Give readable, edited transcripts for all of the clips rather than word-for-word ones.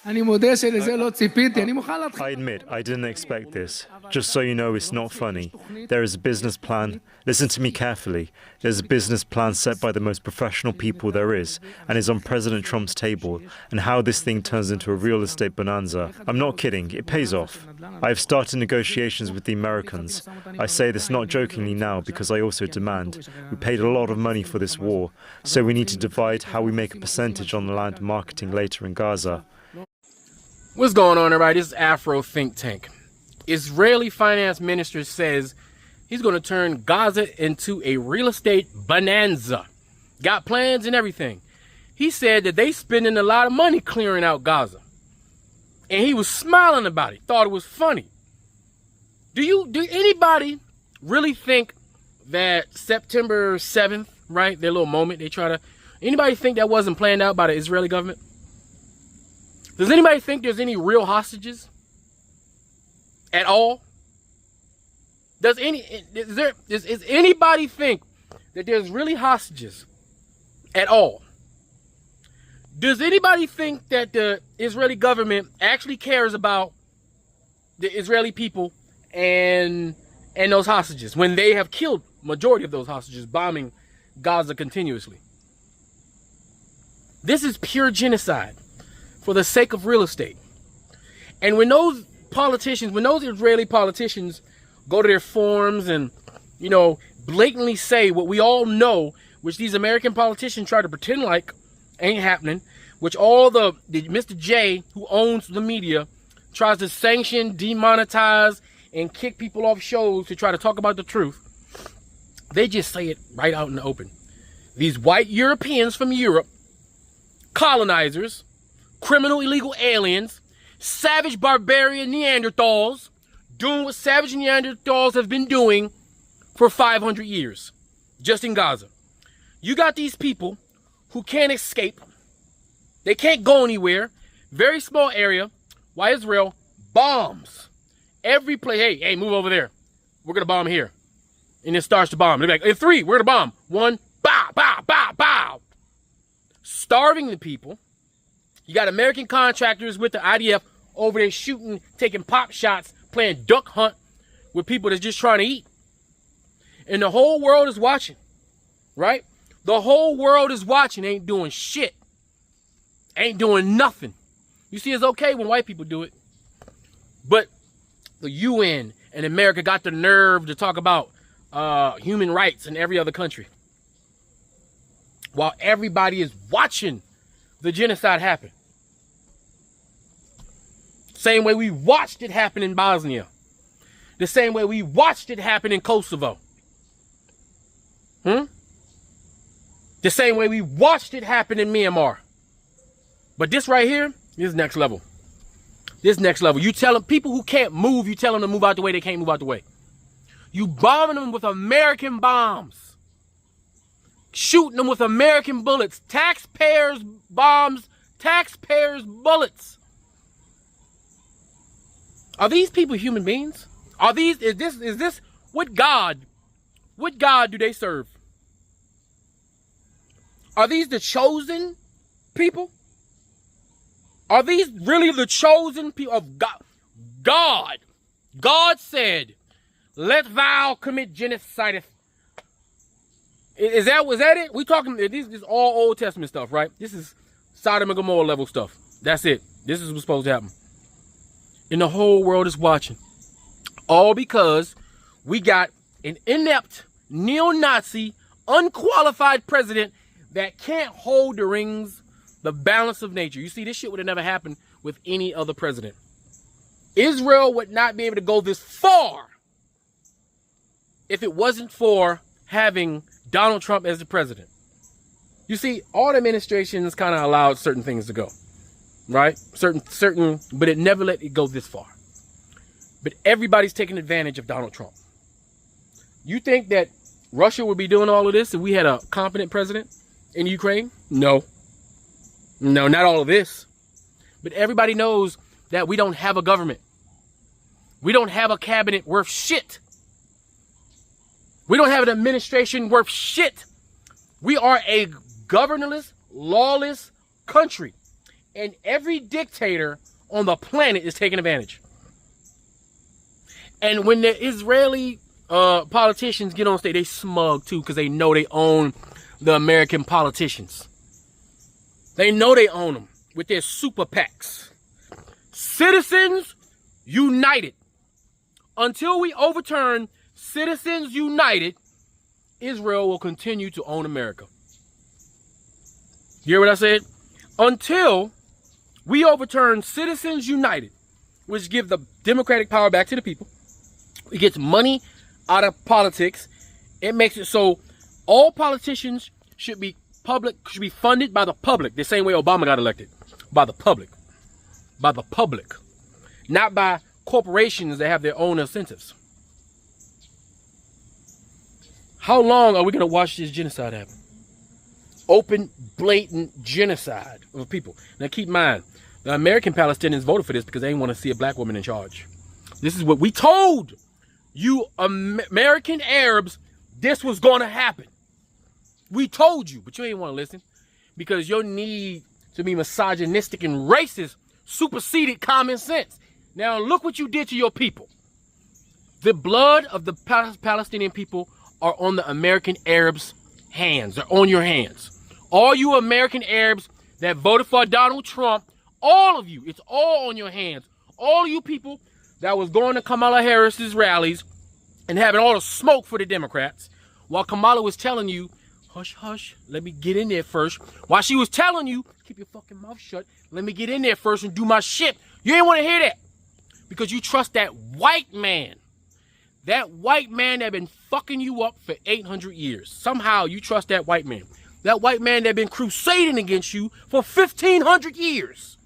אני מודה שלזה לא ציפיתי, אני מוכן להתחיל. I admit, I didn't expect this. Just so you know, it's not funny. There is a business plan. Listen to me carefully. There's a business plan set by the most professional people there is, and is on President Trump's table, and how this thing turns into a real estate bonanza. I'm not kidding, it pays off. I have started negotiations with the Americans. I say this not jokingly now, because I also demand. We paid a lot of money for this war, so we need to divide how we make a percentage on the land marketing later in Gaza. What's going on, everybody? This is Afro Think Tank. Israeli finance minister says he's going to turn Gaza into a real estate bonanza. Got plans and everything. He said that they spending a lot of money clearing out Gaza. And he was smiling about it. Thought it was funny. Do anybody really think that September 7th, right? Their little moment, anybody think that wasn't planned out by the Israeli government? Does anybody think there's any real hostages at all? Does anybody think that there's really hostages at all? Does anybody think that the Israeli government actually cares about the Israeli people and those hostages when they have killed majority of those hostages, bombing Gaza continuously? This is pure genocide for the sake of real estate. And when those Israeli politicians go to their forums and, blatantly say what we all know, which these American politicians try to pretend like ain't happening, which all the Mr. J, who owns the media, tries to sanction, demonetize, and kick people off shows to try to talk about the truth, they just say it right out in the open. These white Europeans from Europe, colonizers, criminal illegal aliens, savage barbarian Neanderthals, doing what savage Neanderthals have been doing for 500 years, just in Gaza. You got these people who can't escape. They can't go anywhere. Very small area. Why Israel bombs every place. Hey, move over there. We're going to bomb here. And it starts to bomb. They're like, in 3, we're going to bomb. 1, bow, bow, bow, bow. Starving the people. You got American contractors with the IDF over there shooting, taking pop shots, playing duck hunt with people that's just trying to eat. And the whole world is watching, right? The whole world is watching, ain't doing shit. Ain't doing nothing. You see, it's okay when white people do it. But the UN and America got the nerve to talk about human rights in every other country, while everybody is watching the genocide happened. Same way we watched it happen in Bosnia. The same way we watched it happen in Kosovo. The same way we watched it happen in Myanmar. But this right here is next level. This next level. You tell them, people who can't move, you tell them to move out the way, they can't move out the way. You bombing them with American bombs. Shooting them with American bullets. Taxpayers' bombs, taxpayers' bullets. Are these people human beings? Is this what God do they serve? Are these the chosen people? Are these really the chosen people of God? God said, let thou commit genocide. Was that it? We talking, this is all Old Testament stuff, right? This is Sodom and Gomorrah level stuff. That's it. This is what's supposed to happen. And the whole world is watching. All because we got an inept, neo-Nazi, unqualified president that can't hold the balance of nature. You see, this shit would have never happened with any other president. Israel would not be able to go this far if it wasn't for having Donald Trump as the president. You see, all the administrations kind of allowed certain things to go, right? Certain, but it never let it go this far. But everybody's taking advantage of Donald Trump. You think that Russia would be doing all of this if we had a competent president in Ukraine? No, not all of this. But everybody knows that we don't have a government. We don't have a cabinet worth shit. We don't have an administration worth shit. We are a governorless, lawless country. And every dictator on the planet is taking advantage. And when the Israeli politicians get on stage, they smug too, because they know they own the American politicians. They know they own them with their super PACs. Citizens United. Until we overturn Citizens United, Israel will continue to own America. You hear what I said? Until we overturn Citizens United, which give the democratic power back to the people. It gets money out of politics. It makes it so all politicians should be funded by the public, the same way Obama got elected. By the public. By the public. Not by corporations that have their own incentives. How long are we going to watch this genocide happen? Open, blatant genocide of people. Now keep in mind, the American Palestinians voted for this because they didn't want to see a black woman in charge. This is what we told you American Arabs this was going to happen. We told you, but you ain't want to listen because your need to be misogynistic and racist superseded common sense. Now look what you did to your people. The blood of the Palestinian people are on the American Arabs' hands. They're on your hands. All you American Arabs that voted for Donald Trump, all of you, it's all on your hands. All you people that was going to Kamala Harris's rallies and having all the smoke for the Democrats, while Kamala was telling you, hush, hush, let me get in there first. While she was telling you, keep your fucking mouth shut, let me get in there first and do my shit. You ain't want to hear that because you trust that white man. That white man that been fucking you up for 800 years. Somehow you trust that white man. That white man that been crusading against you for 1,500 years.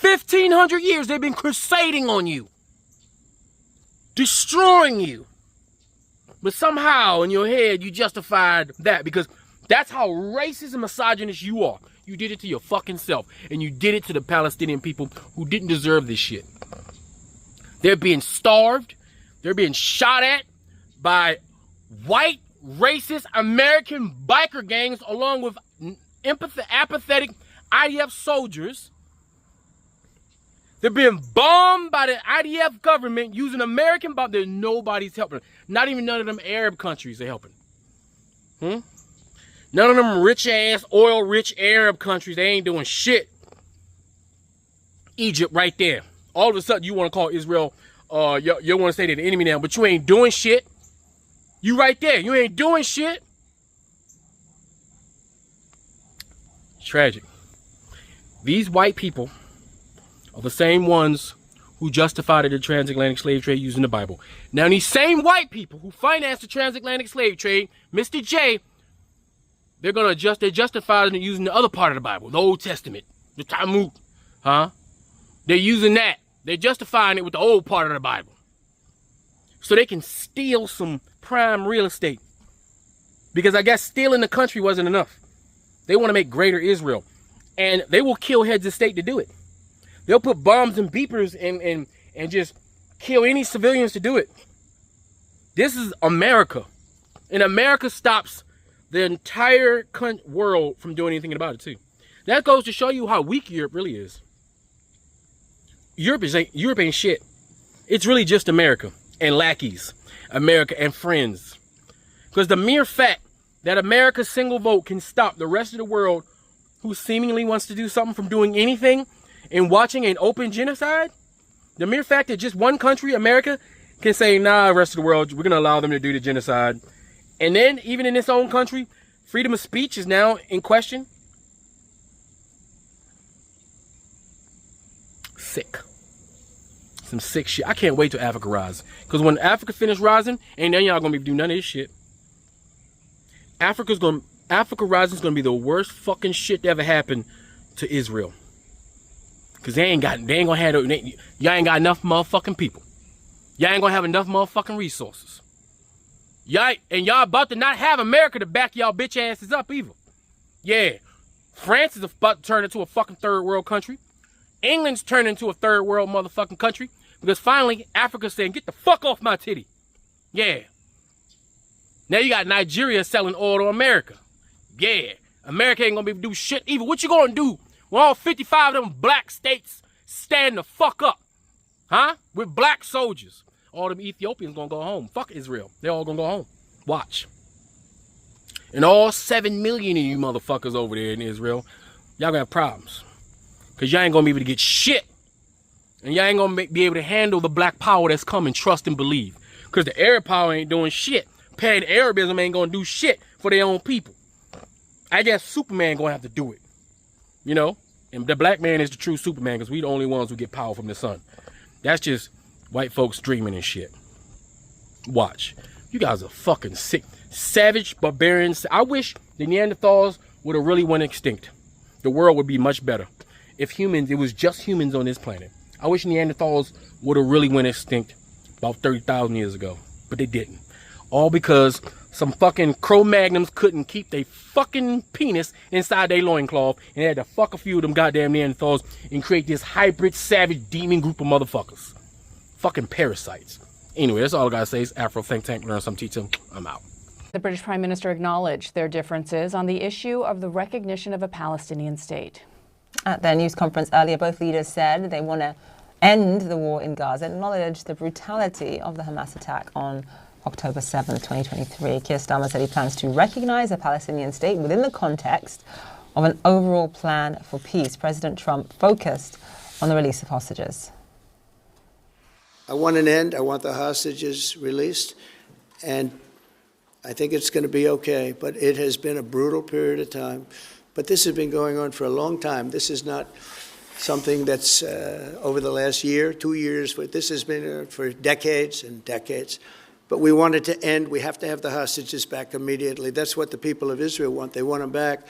1,500 years they've been crusading on you. Destroying you. But somehow in your head you justified that because that's how racist and misogynist you are. You did it to your fucking self. And you did it to the Palestinian people who didn't deserve this shit. They're being starved. They're being shot at by white, racist American biker gangs along with apathetic IDF soldiers. They're being bombed by the IDF government using American bombs. There's nobody's helping. Not even none of them Arab countries are helping. None of them rich-ass, oil-rich Arab countries, they ain't doing shit. Egypt right there. All of a sudden, you want to call Israel, you want to say they're the enemy now, but you ain't doing shit. You right there. You ain't doing shit. It's tragic. These white people are the same ones who justified the transatlantic slave trade using the Bible. Now, these same white people who financed the transatlantic slave trade, Mr. J, they're going to they justified it using the other part of the Bible, the Old Testament, the Talmud. They're using that. They're justifying it with the old part of the Bible. So they can steal some prime real estate. Because I guess stealing the country wasn't enough. They want to make greater Israel. And they will kill heads of state to do it. They'll put bombs and beepers and just kill any civilians to do it. This is America. And America stops the entire world from doing anything about it too. That goes to show you how weak Europe really is. Europe ain't shit. It's really just America and lackeys. America and friends. Because the mere fact that America's single vote can stop the rest of the world who seemingly wants to do something from doing anything and watching an open genocide, the mere fact that just one country, America, can say, nah, the rest of the world, we're going to allow them to do the genocide. And then, even in its own country, freedom of speech is now in question. Sick. Some sick shit. I can't wait till Africa rises. Because when Africa finish rising, ain't none of y'all going to be doing none of this shit. Africa rising is going to be the worst fucking shit that ever happened to Israel. Because y'all ain't got enough motherfucking people. Y'all ain't going to have enough motherfucking resources. Y'all about to not have America to back y'all bitch asses up either. Yeah. France is about to turn into a fucking third world country. England's turning into a third world motherfucking country. Because finally, Africa's saying, get the fuck off my titty. Yeah. Now you got Nigeria selling oil to America. Yeah. America ain't going to be able to do shit either. What you going to do When all 55 of them black states stand the fuck up, huh? With black soldiers. All them Ethiopians gonna go home. Fuck Israel. They all gonna go home. Watch. And all 7 million of you motherfuckers over there in Israel, y'all gonna have problems. Because y'all ain't gonna be able to get shit. And y'all ain't gonna be able to handle the black power that's coming, trust and believe. Because the Arab power ain't doing shit. Pan-Arabism ain't gonna do shit for their own people. I guess Superman gonna have to do it. You know? And the black man is the true Superman because we the only ones who get power from the sun. That's just white folks dreaming and shit. Watch. You guys are fucking sick. Savage barbarians. I wish the Neanderthals would have really went extinct. The world would be much better. If humans, it was just humans on this planet. I wish Neanderthals would have really went extinct about 30,000 years ago. But they didn't. All because some fucking Cro-Magnums couldn't keep their fucking penis inside their loincloth and had to fuck a few of them goddamn Neanderthals and create this hybrid, savage, demon group of motherfuckers. Fucking parasites. Anyway, that's all I gotta say. It's Afro Think Tank. Learn some, teach them. I'm out. The British Prime Minister acknowledged their differences on the issue of the recognition of a Palestinian state. At their news conference earlier, both leaders said they want to end the war in Gaza and acknowledge the brutality of the Hamas attack on October 7th, 2023. Keir Starmer said he plans to recognize a Palestinian state within the context of an overall plan for peace. President Trump focused on the release of hostages. I want an end. I want the hostages released. And I think it's going to be okay. But it has been a brutal period of time. But this has been going on for a long time. This is not something that's over the last year, 2 years. This has been for decades and decades. But we want it to end. We have to have the hostages back immediately. That's what the people of Israel want. They want them back.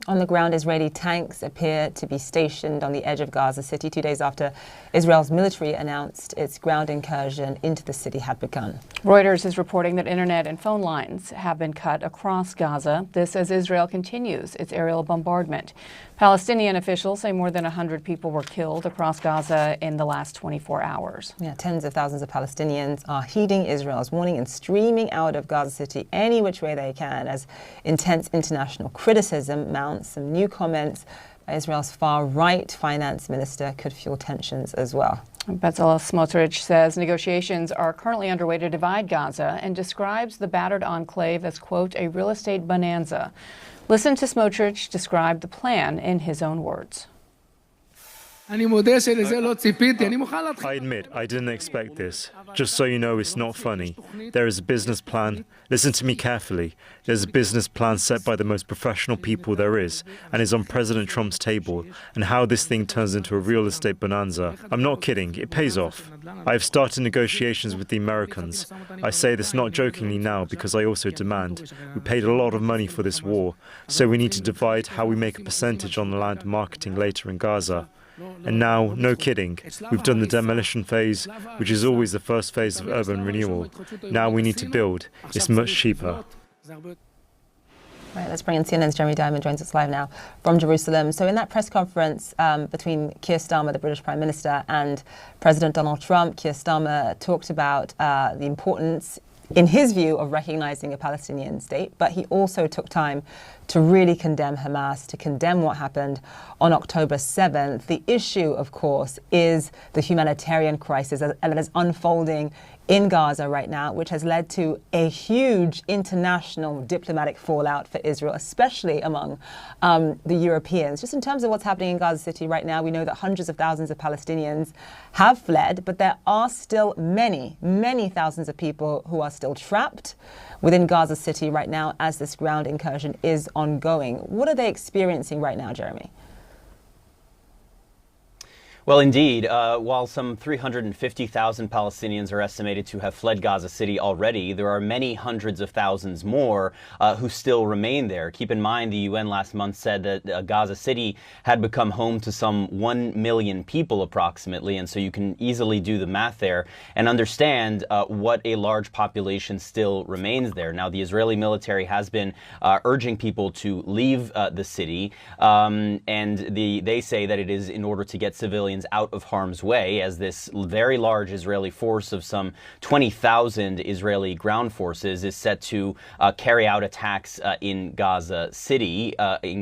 On the ground, Israeli tanks appear to be stationed on the edge of Gaza City 2 days after Israel's military announced its ground incursion into the city had begun. Reuters is reporting that internet and phone lines have been cut across Gaza. This as Israel continues its aerial bombardment. Palestinian officials say more than 100 people were killed across Gaza in the last 24 hours. Yeah, tens of thousands of Palestinians are heeding Israel's warning and streaming out of Gaza City any which way they can as intense international criticism mounts. Some new comments by Israel's far-right finance minister could fuel tensions as well. Bezalel Smotrich says negotiations are currently underway to divide Gaza and describes the battered enclave as, quote, a real estate bonanza. Listen to Smotrich describe the plan in his own words. I admit, I didn't expect this. Just so you know, it's not funny. There is a business plan. Listen to me carefully. There's a business plan set by the most professional people there is, and is on President Trump's table, and how this thing turns into a real estate bonanza. I'm not kidding. It pays off. I have started negotiations with the Americans. I say this not jokingly now, because I also demand. We paid a lot of money for this war, so we need to divide how we make a percentage on the land marketing later in Gaza. And now, no kidding, we've done the demolition phase, which is always the first phase of urban renewal. Now we need to build. It's much cheaper. Right, let's bring in CNN's Jeremy Diamond, joins us live now from Jerusalem. So in that press conference between Keir Starmer, the British Prime Minister, and President Donald Trump, Keir Starmer talked about the importance, in his view, of recognizing a Palestinian state, but he also took time to really condemn Hamas, to condemn what happened on October 7th. The issue, of course, is the humanitarian crisis that is unfolding in Gaza right now, which has led to a huge international diplomatic fallout for Israel, especially among the Europeans. Just in terms of what's happening in Gaza City right now, we know that hundreds of thousands of Palestinians have fled, but there are still many, many thousands of people who are still trapped within Gaza City right now as this ground incursion is ongoing. What are they experiencing right now, Jeremy? Well, indeed, while some 350,000 Palestinians are estimated to have fled Gaza City already, there are many hundreds of thousands more who still remain there. Keep in mind, the UN last month said that Gaza City had become home to some 1 million people approximately, and so you can easily do the math there and understand what a large population still remains there. Now, the Israeli military has been urging people to leave the city, and they say that it is in order to get civilians civilians out of harm's way as this very large Israeli force of some 20,000 Israeli ground forces is set to carry out attacks in Gaza City,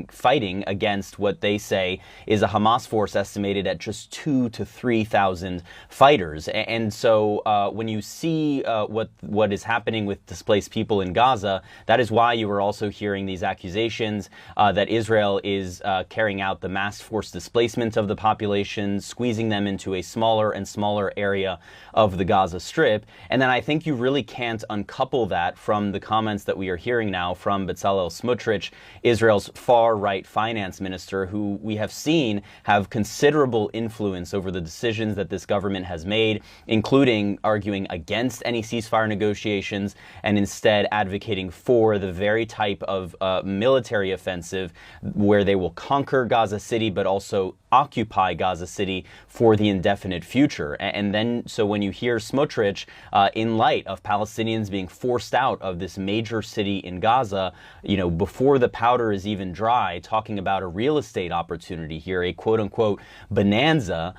fighting against what they say is a Hamas force estimated at just 2,000 to 3,000 fighters. And so when you see what is happening with displaced people in Gaza, that is why you are also hearing these accusations that Israel is carrying out the mass force displacement of the population, squeezing them into a smaller and smaller area of the Gaza Strip. And then I think you really can't uncouple that from the comments that we are hearing now from Bezalel Smotrich, Israel's far-right finance minister, who we have seen have considerable influence over the decisions that this government has made, including arguing against any ceasefire negotiations and instead advocating for the very type of military offensive where they will conquer Gaza City but also occupy Gaza City for the indefinite future. And then, so when you hear Smotrich, in light of Palestinians being forced out of this major city in Gaza, you know, before the powder is even dry, talking about a real estate opportunity here, a quote-unquote bonanza,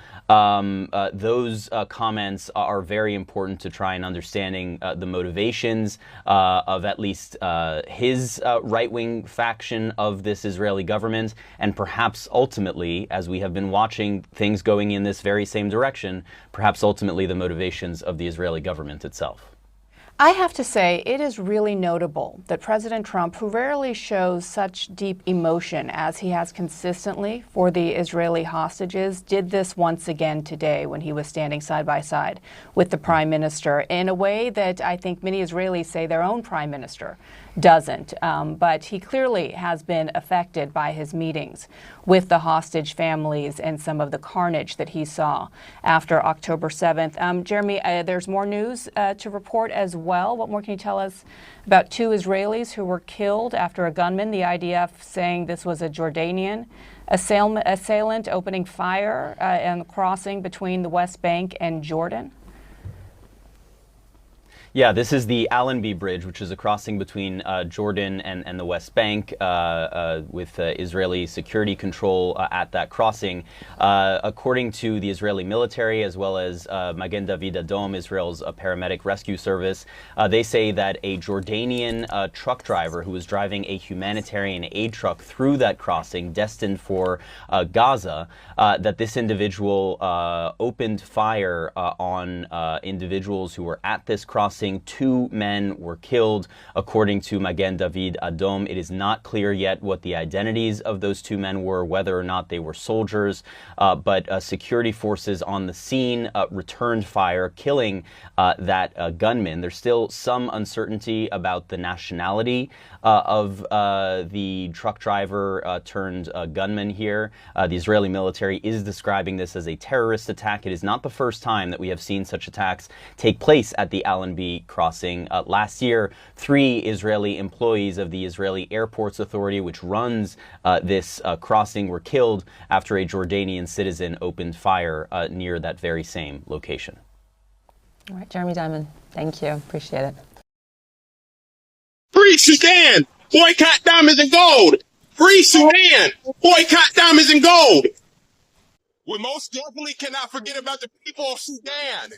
those comments are very important to try and understanding the motivations of at least his right-wing faction of this Israeli government, and perhaps ultimately, as we have been watching things going in this very same direction, perhaps ultimately the motivations of the Israeli government itself. I have to say, it is really notable that President Trump, who rarely shows such deep emotion as he has consistently for the Israeli hostages, did this once again today when he was standing side by side with the Prime Minister in a way that I think many Israelis say their own Prime Minister doesn't. But he clearly has been affected by his meetings with the hostage families and some of the carnage that he saw after October 7th. Jeremy, there's more news to report as well. What more can you tell us about two Israelis who were killed after a gunman, the IDF saying this was a Jordanian assailant opening fire on the crossing between the West Bank and Jordan? Yeah, this is the Allenby Bridge, which is a crossing between Jordan and the West Bank with Israeli security control at that crossing. According to the Israeli military, as well as Magen David Adom, Israel's paramedic rescue service, they say that a Jordanian truck driver who was driving a humanitarian aid truck through that crossing destined for Gaza, that this individual opened fire on individuals who were at this crossing. 2 men were killed, according to Magen David Adom. It is not clear yet what the identities of those 2 men were, whether or not they were soldiers, but security forces on the scene returned fire, killing that gunman. There's still some uncertainty about the nationality of the truck driver turned gunman here. The Israeli military is describing this as a terrorist attack. It is not the first time that we have seen such attacks take place at the Allenby crossing. Last year, 3 Israeli employees of the Israeli Airports Authority, which runs this crossing, were killed after a Jordanian citizen opened fire near that very same location. All right, Jeremy Diamond, thank you. Appreciate it. Free Sudan! Boycott diamonds and gold! Free Sudan! Boycott diamonds and gold! We most definitely cannot forget about the people of Sudan!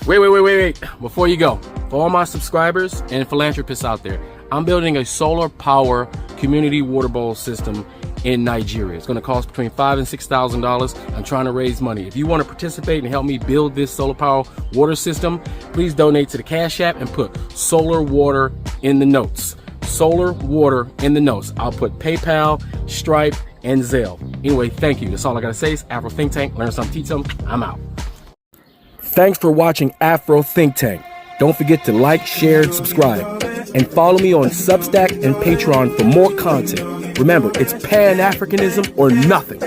Wait. Before you go, for all my subscribers and philanthropists out there, I'm building a solar power community water bowl system in Nigeria. It's going to cost between $5,000 and $6,000. I'm trying to raise money. If you want to participate and help me build this solar power water system, please donate to the Cash App and put solar water in the notes. Solar water in the notes. I'll put PayPal, Stripe, and Zelle. Anyway, thank you. That's all I got to say. It's Afro Think Tank. Learn something, teach something. I'm out. Thanks for watching Afro Think Tank. Don't forget to like, share, and subscribe. And follow me on Substack and Patreon for more content. Remember, it's Pan-Africanism or nothing.